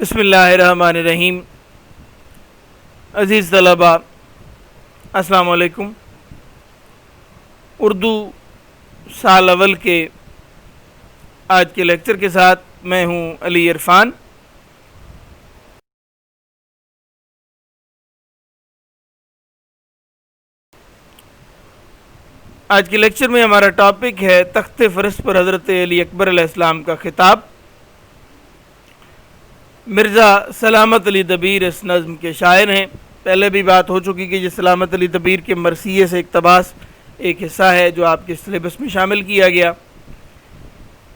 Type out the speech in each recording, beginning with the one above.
بسم اللہ الرحمن الرحیم۔ عزیز طلباء السلام علیکم۔ اردو سال اول کے آج کے لیکچر کے ساتھ میں ہوں علی عرفان۔ آج کے لیکچر میں ہمارا ٹاپک ہے تخت فرش پر حضرت علی اکبر علیہ السلام کا خطاب۔ مرزا سلامت علی دبیر اس نظم کے شاعر ہیں۔ پہلے بھی بات ہو چکی کہ یہ سلامت علی دبیر کے مرثیے سے اقتباس ایک حصہ ہے جو آپ کے سلیبس میں شامل کیا گیا۔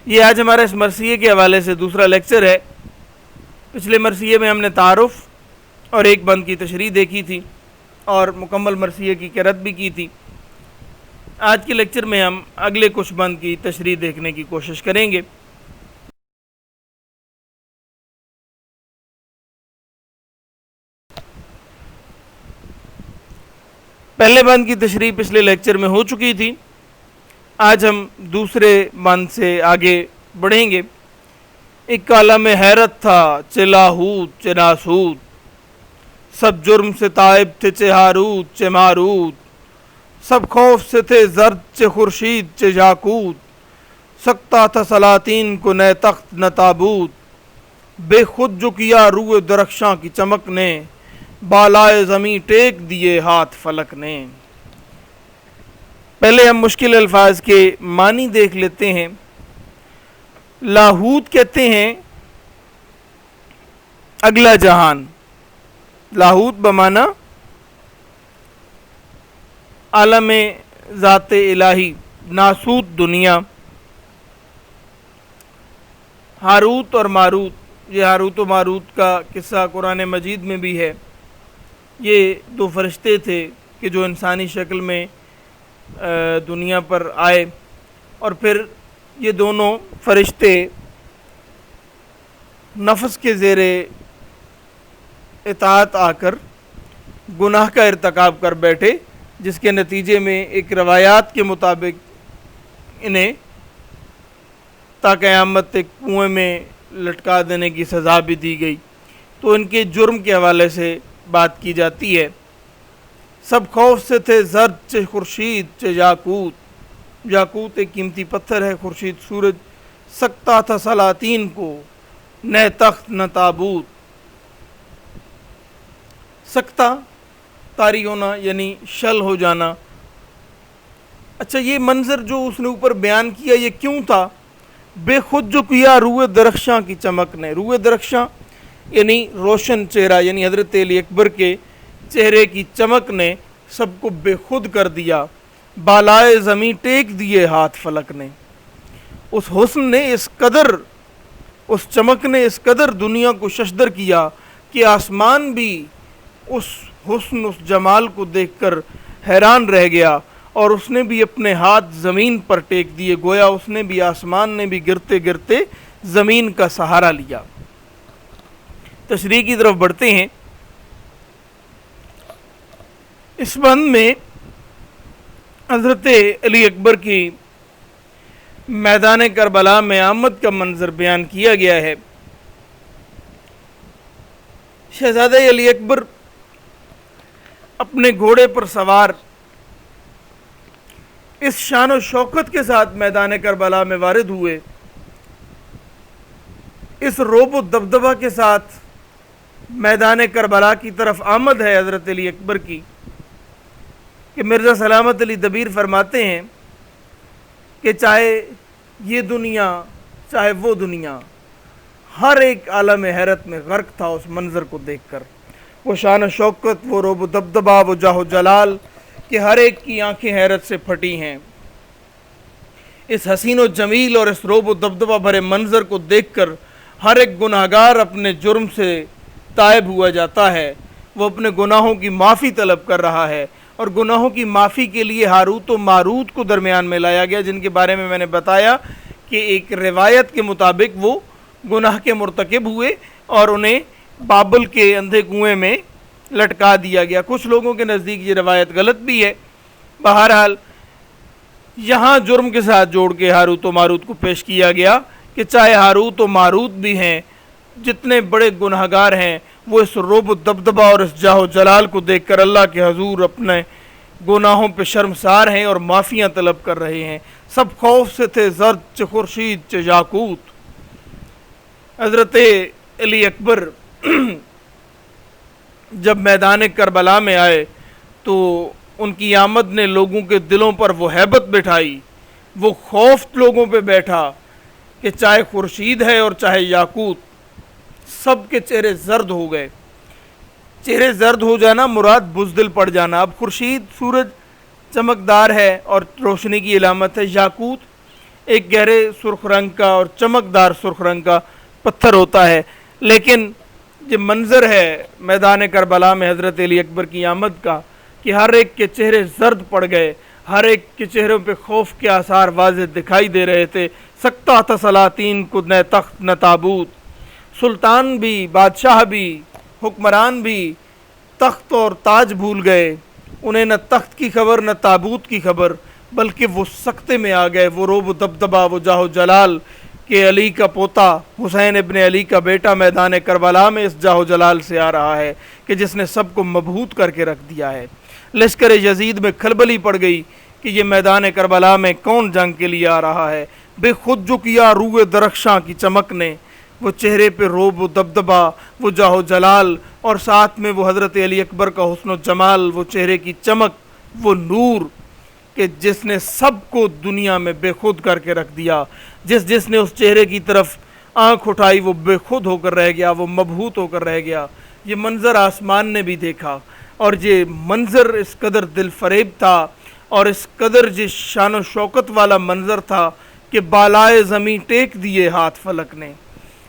یہ آج ہمارا اس مرثیے کے حوالے سے دوسرا لیکچر ہے۔ پچھلے مرثیے میں ہم نے تعارف اور ایک بند کی تشریح دیکھی تھی اور مکمل مرثیے کی قرأت بھی کی تھی۔ آج کے لیکچر میں ہم اگلے کچھ بند کی تشریح دیکھنے کی کوشش کریں گے۔ پہلے بند کی تشریح پچھلے لیکچر میں ہو چکی تھی۔ آج ہم دوسرے بند سے آگے بڑھیں گے۔ ایک عالم حیرت تھا چہ لاہوت چہ ناسوت، سب جرم سے تائب تھے چہ ہاروت چہ ماروت، سب خوف سے تھے زرد چہ خورشید چہ یاقوت، سکتا تھا سلاطین کو نہ تخت نہ تابوت، بے خود جو کیا روئے درخشاں کی چمک نے، بالائے زمیں ٹیک دیے ہاتھ فلک نے۔ پہلے ہم مشکل الفاظ کے معنی دیکھ لیتے ہیں۔ لاہوت کہتے ہیں اگلا جہان، لاہوت بمعنی عالم ذات الہی، ناسوت دنیا۔ ہاروت اور ماروت، یہ ہاروت و ماروت کا قصہ قرآن مجید میں بھی ہے۔ یہ دو فرشتے تھے کہ جو انسانی شکل میں دنیا پر آئے، اور پھر یہ دونوں فرشتے نفس کے زیر اطاعت آ کر گناہ کا ارتکاب کر بیٹھے، جس کے نتیجے میں ایک روایات کے مطابق انہیں تا قیامت ایک کنویں میں لٹکا دینے کی سزا بھی دی گئی۔ تو ان کے جرم کے حوالے سے بات کی جاتی ہے۔ سب خوف سے تھے زرد چہ خورشید چہ یاقوت، یاقوت ایک قیمتی پتھر ہے، خورشید سورج، سکتا تھا سلاطین کو نہ تخت نہ تابوت۔ سکتا طاری ہونا یعنی شل ہو جانا۔ اچھا، یہ منظر جو اس نے اوپر بیان کیا یہ کیوں تھا؟ بے خود جو کیا روئے درخشاں کی چمک نے، روئے درخشاں یعنی روشن چہرہ، یعنی حضرت علی اکبر کے چہرے کی چمک نے سب کو بے خود کر دیا، بالائے زمیں ٹیک دیے ہاتھ فلک نے۔ اس حسن نے اس قدر، اس چمک نے اس قدر دنیا کو ششدر کیا کہ آسمان بھی اس حسن، اس جمال کو دیکھ کر حیران رہ گیا، اور اس نے بھی اپنے ہاتھ زمین پر ٹیک دیے، گویا اس نے بھی، آسمان نے بھی گرتے گرتے زمین کا سہارا لیا۔ تشریح کی طرف بڑھتے ہیں۔ اس بند میں حضرت علی اکبر کی میدان کربلا میں آمد کا منظر بیان کیا گیا ہے۔ شہزادہ علی اکبر اپنے گھوڑے پر سوار اس شان و شوکت کے ساتھ میدان کربلا میں وارد ہوئے، اس رعب و دبدبہ کے ساتھ میدان کربلا کی طرف آمد ہے حضرت علی اکبر کی، کہ مرزا سلامت علی دبیر فرماتے ہیں کہ چاہے یہ دنیا چاہے وہ دنیا، ہر ایک عالم حیرت میں غرق تھا اس منظر کو دیکھ کر۔ وہ شان و شوکت، وہ رعب و دبدبہ، وہ جاہ و جلال، کہ ہر ایک کی آنکھیں حیرت سے پھٹی ہیں۔ اس حسین و جمیل اور اس رعب و دبدبہ بھرے منظر کو دیکھ کر ہر ایک گناہگار اپنے جرم سے تائب ہوا جاتا ہے، وہ اپنے گناہوں کی معافی طلب کر رہا ہے، اور گناہوں کی معافی کے لیے ہاروت و ماروت کو درمیان میں لایا گیا، جن کے بارے میں نے بتایا کہ ایک روایت کے مطابق وہ گناہ کے مرتکب ہوئے اور انہیں بابل کے اندھے کنویں میں لٹکا دیا گیا۔ کچھ لوگوں کے نزدیک یہ روایت غلط بھی ہے۔ بہرحال یہاں جرم کے ساتھ جوڑ کے ہاروت و ماروت کو پیش کیا گیا کہ چاہے ہاروت و ماروت بھی ہیں جتنے بڑے گناہگار ہیں وہ اس رعب و دبدبا اور اس جاہ و جلال کو دیکھ کر اللہ کے حضور اپنے گناہوں پہ شرمسار ہیں اور معافیاں طلب کر رہے ہیں. سب خوف سے تھے زرد چہ خورشید چہ یاقوت. حضرت علی اکبر جب میدان کربلا میں آئے تو ان کی آمد نے لوگوں کے دلوں پر وہ ہیبت بٹھائی، وہ خوف لوگوں پہ بیٹھا کہ چاہے خورشید ہے اور چاہے یاقوت، سب کے چہرے زرد ہو گئے. چہرے زرد ہو جانا مراد بزدل پڑ جانا. اب خورشید سورج چمکدار ہے اور روشنی کی علامت ہے، یاقوت ایک گہرے سرخ رنگ کا اور چمکدار سرخ رنگ کا پتھر ہوتا ہے. لیکن یہ منظر ہے میدان کربلا میں حضرت علی اکبر کی آمد کا کہ ہر ایک کے چہرے زرد پڑ گئے، ہر ایک کے چہروں پہ خوف کے آثار واضح دکھائی دے رہے تھے. سکتہ تھا سلاطین کو نہ تخت نہ تابوت، سلطان بھی بادشاہ بھی حکمران بھی تخت اور تاج بھول گئے. انہیں نہ تخت کی خبر نہ تابوت کی خبر، بلکہ وہ سکتے میں آ گئے. وہ روب و دبدبا، وہ جاہ و جلال کہ علی کا پوتا حسین ابن علی کا بیٹا میدان کربلا میں اس جاہ و جلال سے آ رہا ہے کہ جس نے سب کو مبہوت کر کے رکھ دیا ہے. لشکر یزید میں کھلبلی پڑ گئی کہ یہ میدان کربلا میں کون جنگ کے لیے آ رہا ہے. بے خود جو کیا روئے درخشاں کی چمک نے، وہ چہرے پہ روب و دبدبا، وہ جاہ و جلال، اور ساتھ میں وہ حضرت علی اکبر کا حسن و جمال، وہ چہرے کی چمک، وہ نور کہ جس نے سب کو دنیا میں بے خود کر کے رکھ دیا. جس نے اس چہرے کی طرف آنکھ اٹھائی وہ بے خود ہو کر رہ گیا، وہ مبہوت ہو کر رہ گیا. یہ منظر آسمان نے بھی دیکھا، اور یہ منظر اس قدر دل فریب تھا اور اس قدر جس شان و شوکت والا منظر تھا کہ بالائے زمین ٹیک دیے ہاتھ فلک نے.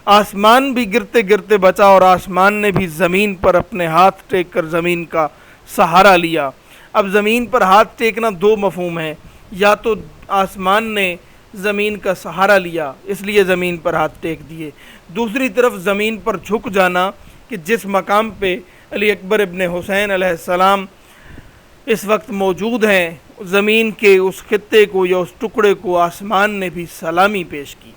آسمان بھی گرتے گرتے بچا اور آسمان نے بھی زمین پر اپنے ہاتھ ٹیک کر زمین کا سہارا لیا. اب زمین پر ہاتھ ٹیکنا دو مفہوم ہے، یا تو آسمان نے زمین کا سہارا لیا اس لیے زمین پر ہاتھ ٹیک دیے، دوسری طرف زمین پر جھک جانا کہ جس مقام پہ علی اکبر ابن حسین علیہ السلام اس وقت موجود ہیں، زمین کے اس خطے کو یا اس ٹکڑے کو آسمان نے بھی سلامی پیش کی.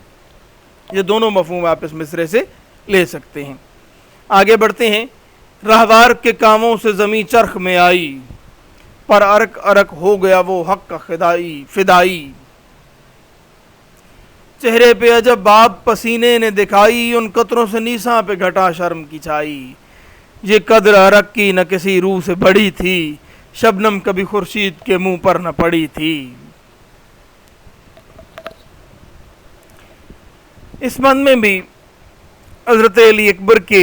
یہ دونوں مفہوم آپ اس مصرے سے لے سکتے ہیں. آگے بڑھتے ہیں. راہوار کے کاموں سے زمین چرخ میں آئی، پر ارک ارک ہو گیا وہ حق کا فدائی. چہرے پہ عجب باب پسینے نے دکھائی، ان قطروں سے نیساں پہ گھٹا شرم کی چھائی. یہ قدر ارک کی نہ کسی روح سے بڑی تھی، شبنم کبھی خورشید کے منہ پر نہ پڑی تھی. اس بند میں بھی حضرت علی اکبر کے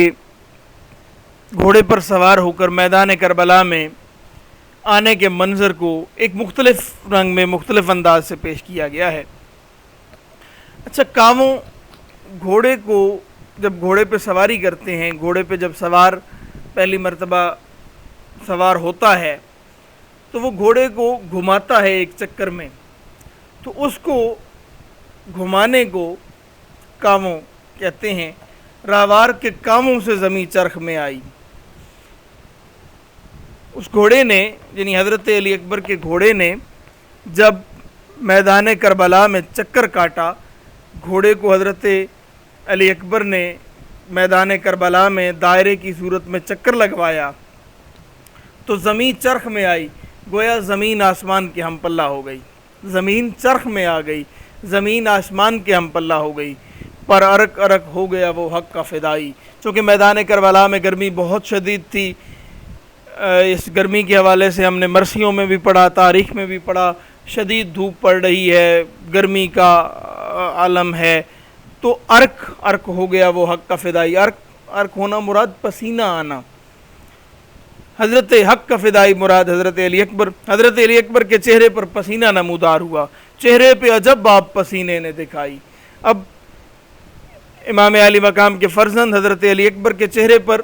گھوڑے پر سوار ہو کر میدان کربلا میں آنے کے منظر کو ایک مختلف رنگ میں مختلف انداز سے پیش کیا گیا ہے. اچھا، کاموں گھوڑے کو جب گھوڑے پہ سواری کرتے ہیں، گھوڑے پہ جب سوار پہلی مرتبہ سوار ہوتا ہے تو وہ گھوڑے کو گھماتا ہے ایک چکر میں، تو اس کو گھمانے کو کاموں کہتے ہیں. راہوار کے کاموں سے زمین چرخ میں آئی. اس گھوڑے نے یعنی حضرت علی اکبر کے گھوڑے نے جب میدان کربلا میں چکر کاٹا، گھوڑے کو حضرت علی اکبر نے میدان کربلا میں دائرے کی صورت میں چکر لگوایا تو زمین چرخ میں آئی. گویا زمین آسمان کے ہم پلہ ہو گئی، زمین چرخ میں آ گئی، زمین آسمان کے ہم پلہ ہو گئی. پر ارک ارک ہو گیا وہ حق کا فدائی. چونکہ میدان کربلا میں گرمی بہت شدید تھی، اس گرمی کے حوالے سے ہم نے مرثیوں میں بھی پڑھا، تاریخ میں بھی پڑھا، شدید دھوپ پڑ رہی ہے، گرمی کا عالم ہے، تو ارک ارک ہو گیا وہ حق کا فدائی. ارک ہونا مراد پسینہ آنا. حضرت حق کا فدائی مراد حضرت علی اکبر. حضرت علی اکبر کے چہرے پر پسینہ نمودار ہوا، چہرے پہ عجب باب پسینے نے دکھائی. اب امام علی مقام کے فرزند حضرت علی اکبر کے چہرے پر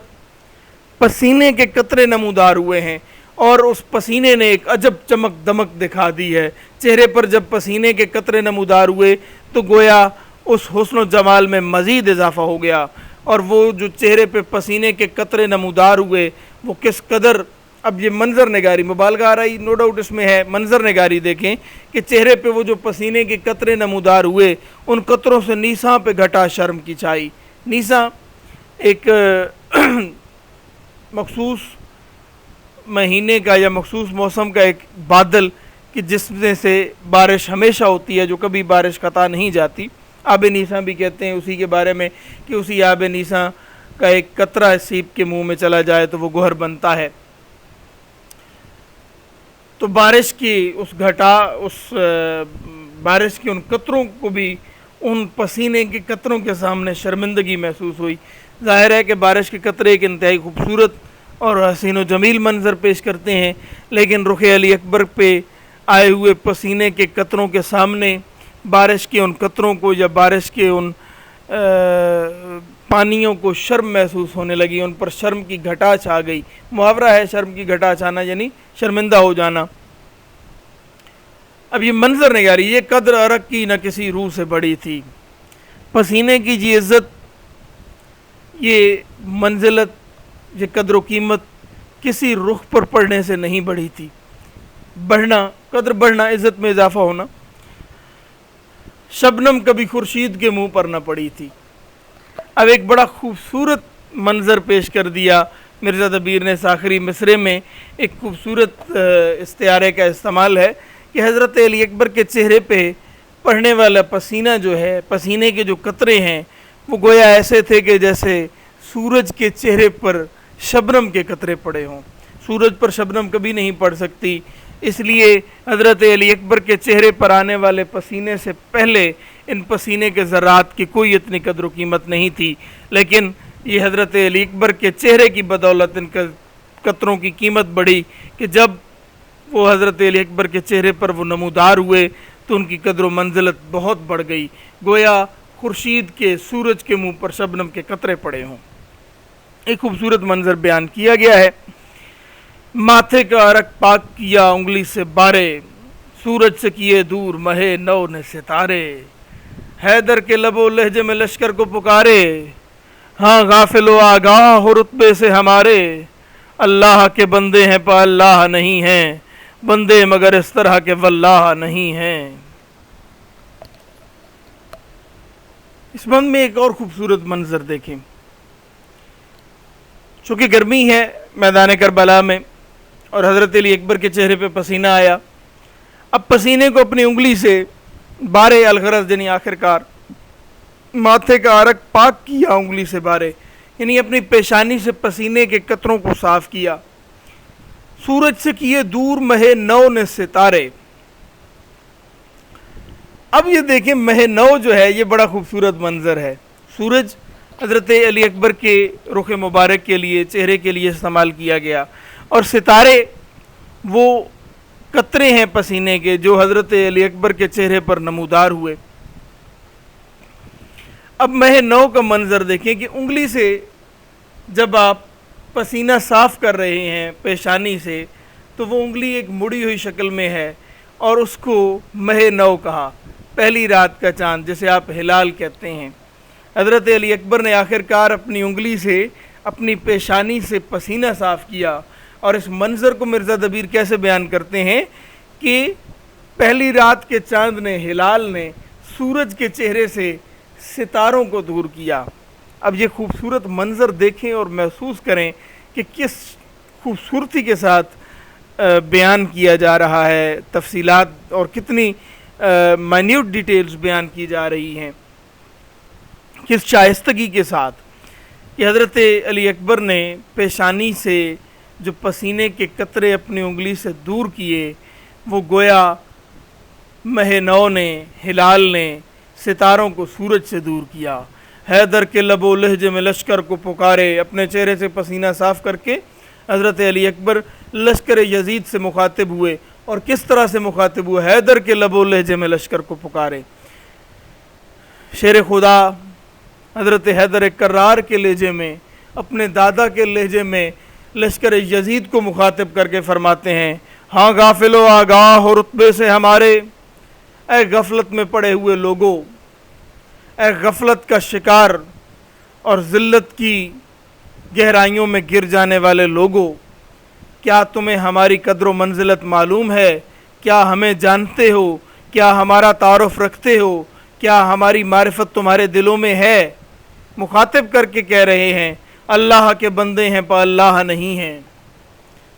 پسینے کے قطرے نمودار ہوئے ہیں اور اس پسینے نے ایک عجب چمک دمک دکھا دی ہے. چہرے پر جب پسینے کے قطرے نمودار ہوئے تو گویا اس حسن و جمال میں مزید اضافہ ہو گیا. اور وہ جو چہرے پہ پسینے کے قطرے نمودار ہوئے وہ کس قدر، اب یہ منظر نگاری مبالغہ آ رہی نو ڈاؤٹ اس میں ہے، منظر نگاری دیکھیں کہ چہرے پہ وہ جو پسینے کے قطرے نمودار ہوئے، ان قطروں سے نیساں پہ گھٹا شرم کی چھائی. نیساں ایک مخصوص مہینے کا یا مخصوص موسم کا ایک بادل کہ جس میں سے بارش ہمیشہ ہوتی ہے، جو کبھی بارش قطع نہیں جاتی. آب نیساں بھی کہتے ہیں اسی کے بارے میں کہ اسی آب نیساں کا ایک قطرہ سیب کے منہ میں چلا جائے تو وہ گوہر بنتا ہے. تو بارش کی بارش کے ان قطروں کو بھی ان پسینے کے قطروں کے سامنے شرمندگی محسوس ہوئی. ظاہر ہے کہ بارش کے قطرے ایک انتہائی خوبصورت اور حسین و جمیل منظر پیش کرتے ہیں، لیکن رخ علی اکبر پہ آئے ہوئے پسینے کے قطروں کے سامنے بارش کے ان قطروں کو یا بارش کے ان پانیوں کو شرم محسوس ہونے لگی، ان پر شرم کی گھٹا چھا گئی. محاورہ ہے شرم کی گھٹا چھانا، یعنی شرمندہ ہو جانا. اب یہ منظر نگاری، یہ قدر عرق کی نہ کسی روح سے بڑی تھی. پسینے کی جی عزت، یہ منزلت، یہ قدر و قیمت کسی رخ پر پڑنے سے نہیں بڑھی تھی. بڑھنا، قدر بڑھنا، عزت میں اضافہ ہونا. شبنم کبھی خورشید کے منہ پر نہ پڑی تھی. اب ایک بڑا خوبصورت منظر پیش کر دیا مرزا دبیر نے. آخری مصرے میں ایک خوبصورت استعارے کا استعمال ہے کہ حضرت علی اکبر کے چہرے پہ پڑنے والا پسینہ جو ہے، پسینے کے جو قطرے ہیں وہ گویا ایسے تھے کہ جیسے سورج کے چہرے پر شبنم کے قطرے پڑے ہوں. سورج پر شبنم کبھی نہیں پڑ سکتی، اس لیے حضرت علی اکبر کے چہرے پر آنے والے پسینے سے پہلے ان پسینے کے ذرات کی کوئی اتنی قدر و قیمت نہیں تھی. لیکن یہ حضرت علی اکبر کے چہرے کی بدولت ان قطروں کی قیمت بڑھی کہ جب وہ حضرت علی اکبر کے چہرے پر وہ نمودار ہوئے تو ان کی قدر و منزلت بہت بڑھ گئی، گویا خورشید کے، سورج کے منہ پر شبنم کے قطرے پڑے ہوں. ایک خوبصورت منظر بیان کیا گیا ہے. ماتھے کا عرق پاک کیا انگلی سے بارے، سورج سے کیے دور مہے نو نے ستارے. حیدر کے لب و لہجے میں لشکر کو پکارے، ہاں غافل و آگاہ ہو رتبے سے ہمارے. اللہ کے بندے ہیں پا اللہ نہیں ہیں، بندے مگر اس طرح کے واللہ نہیں ہیں. اس بند میں ایک اور خوبصورت منظر دیکھیں. چونکہ گرمی ہے میدان کربلا میں اور حضرت علی اکبر کے چہرے پہ پسینہ آیا. اب پسینے کو اپنی انگلی سے بارے، الغرض یعنی آخر کار ماتھے کا عرق پاک کیا انگلی سے بارے، یعنی اپنی پیشانی سے پسینے کے قطروں کو صاف کیا. سورج سے کیے دور مہے نو نے ستارے. اب یہ دیکھیں مہے نو جو ہے یہ بڑا خوبصورت منظر ہے. سورج حضرت علی اکبر کے رخ مبارک کے لیے، چہرے کے لیے استعمال کیا گیا، اور ستارے وہ قطرے ہیں پسینے کے جو حضرت علی اکبر کے چہرے پر نمودار ہوئے. اب مہے نو کا منظر دیکھیں کہ انگلی سے جب آپ پسینہ صاف کر رہے ہیں پیشانی سے تو وہ انگلی ایک مڑی ہوئی شکل میں ہے، اور اس کو مہے نو کہا، پہلی رات کا چاند جسے آپ ہلال کہتے ہیں. حضرت علی اکبر نے آخر کار اپنی انگلی سے اپنی پیشانی سے پسینہ صاف کیا. اور اس منظر کو مرزا دبیر کیسے بیان کرتے ہیں کہ پہلی رات کے چاند نے، ہلال نے سورج کے چہرے سے ستاروں کو دور کیا. اب یہ خوبصورت منظر دیکھیں اور محسوس کریں کہ کس خوبصورتی کے ساتھ بیان کیا جا رہا ہے، تفصیلات اور کتنی مائنیوٹ ڈیٹیلز بیان کی جا رہی ہیں، کس شائستگی کے ساتھ کہ حضرت علی اکبر نے پیشانی سے جو پسینے کے قطرے اپنی انگلی سے دور کیے وہ گویا مہ نو نے، ہلال نے ستاروں کو سورج سے دور کیا. حیدر کے لب و لہجے میں لشکر کو پکارے. اپنے چہرے سے پسینہ صاف کر کے حضرت علی اکبر لشکر یزید سے مخاطب ہوئے. اور کس طرح سے مخاطب ہوئے؟ حیدر کے لب و لہجے میں لشکر کو پکارے. شیر خدا حضرت حیدر کرار کے لہجے میں، اپنے دادا کے لہجے میں لشکر یزید کو مخاطب کر کے فرماتے ہیں، ہاں غافل و آگاہ ہو رتبے سے ہمارے. اے غفلت میں پڑے ہوئے لوگوں، اے غفلت کا شکار اور ذلت کی گہرائیوں میں گر جانے والے لوگوں، کیا تمہیں ہماری قدر و منزلت معلوم ہے؟ کیا ہمیں جانتے ہو؟ کیا ہمارا تعارف رکھتے ہو؟ کیا ہماری معرفت تمہارے دلوں میں ہے؟ مخاطب کر کے کہہ رہے ہیں اللہ کے بندے ہیں پر اللہ نہیں ہیں،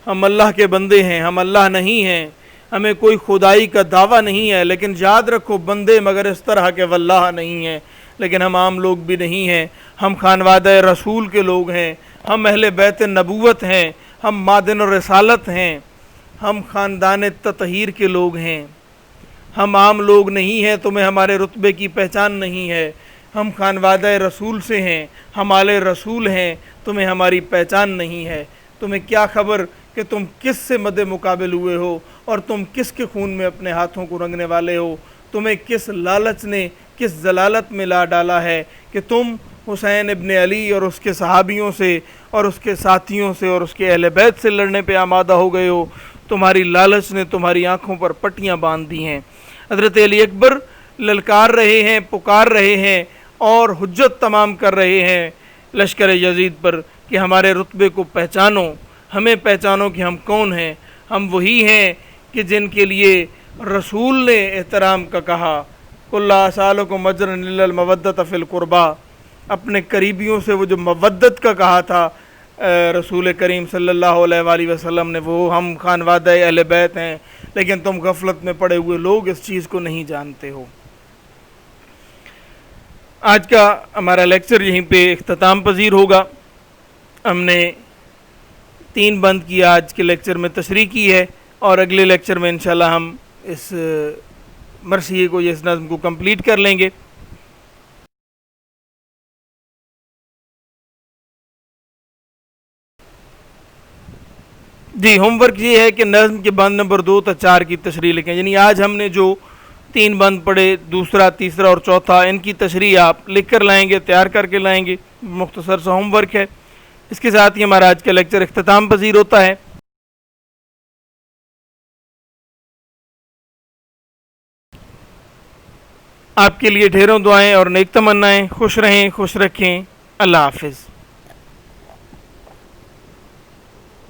ہم اللہ کے بندے ہیں، ہم اللہ نہیں ہیں، ہمیں کوئی خدائی کا دعویٰ نہیں ہے، لیکن یاد رکھو بندے مگر اس طرح کے واللہ نہیں ہیں، لیکن ہم عام لوگ بھی نہیں ہیں، ہم خانوادہ رسول کے لوگ ہیں، ہم اہل بیت نبوت ہیں، ہم معدن الرسالت ہیں، ہم خاندان تطہیر کے لوگ ہیں، ہم عام لوگ نہیں ہیں، تمہیں ہمارے رتبے کی پہچان نہیں ہے، ہم خانوادہ رسول سے ہیں، ہم آل رسول ہیں، تمہیں ہماری پہچان نہیں ہے، تمہیں کیا خبر کہ تم کس سے مد مقابل ہوئے ہو اور تم کس کے خون میں اپنے ہاتھوں کو رنگنے والے ہو، تمہیں کس لالچ نے کس ضلالت میں لا ڈالا ہے کہ تم حسین ابن علی اور اس کے صحابیوں سے اور اس کے ساتھیوں سے اور اس کے اہل بیت سے لڑنے پہ آمادہ ہو گئے ہو۔ تمہاری لالچ نے تمہاری آنکھوں پر پٹیاں باندھ دی ہیں۔ حضرت علی اکبر للکار رہے ہیں، پکار رہے ہیں اور حجت تمام کر رہے ہیں لشکر یزید پر کہ ہمارے رتبے کو پہچانو، ہمیں پہچانو کہ ہم کون ہیں، ہم وہی ہیں کہ جن کے لیے رسول نے احترام کا کہا، کل سالکم اجرا الا المودۃ فی القربا، اپنے قریبیوں سے وہ جو مودت کا کہا تھا رسول کریم صلی اللہ علیہ وآلہ وسلم نے، وہ ہم خانوادہ اہل بیت ہیں، لیکن تم غفلت میں پڑے ہوئے لوگ اس چیز کو نہیں جانتے ہو۔ آج کا ہمارا لیکچر یہیں پہ اختتام پذیر ہوگا۔ ہم نے 3 بند کی آج کے لیکچر میں تشریح کی ہے، اور اگلے لیکچر میں انشاءاللہ ہم اس مرثیے کو، اس نظم کو کمپلیٹ کر لیں گے۔ جی، ہوم ورک یہ ہے کہ نظم کے بند نمبر 2 تا 4 کی تشریح لکھیں، یعنی آج ہم نے جو 3 بند پڑھے، دوسرا، تیسرا اور چوتھا، ان کی تشریح آپ لکھ کر لائیں گے، تیار کر کے لائیں گے، مختصر سا ہوم ورک ہے۔ اس کے ساتھ ہی ہمارا آج کا لیکچر اختتام پذیر ہوتا ہے۔ آپ کے لیے ڈھیروں دعائیں اور نیک تمنائیں، خوش رہیں، خوش رکھیں، اللہ حافظ۔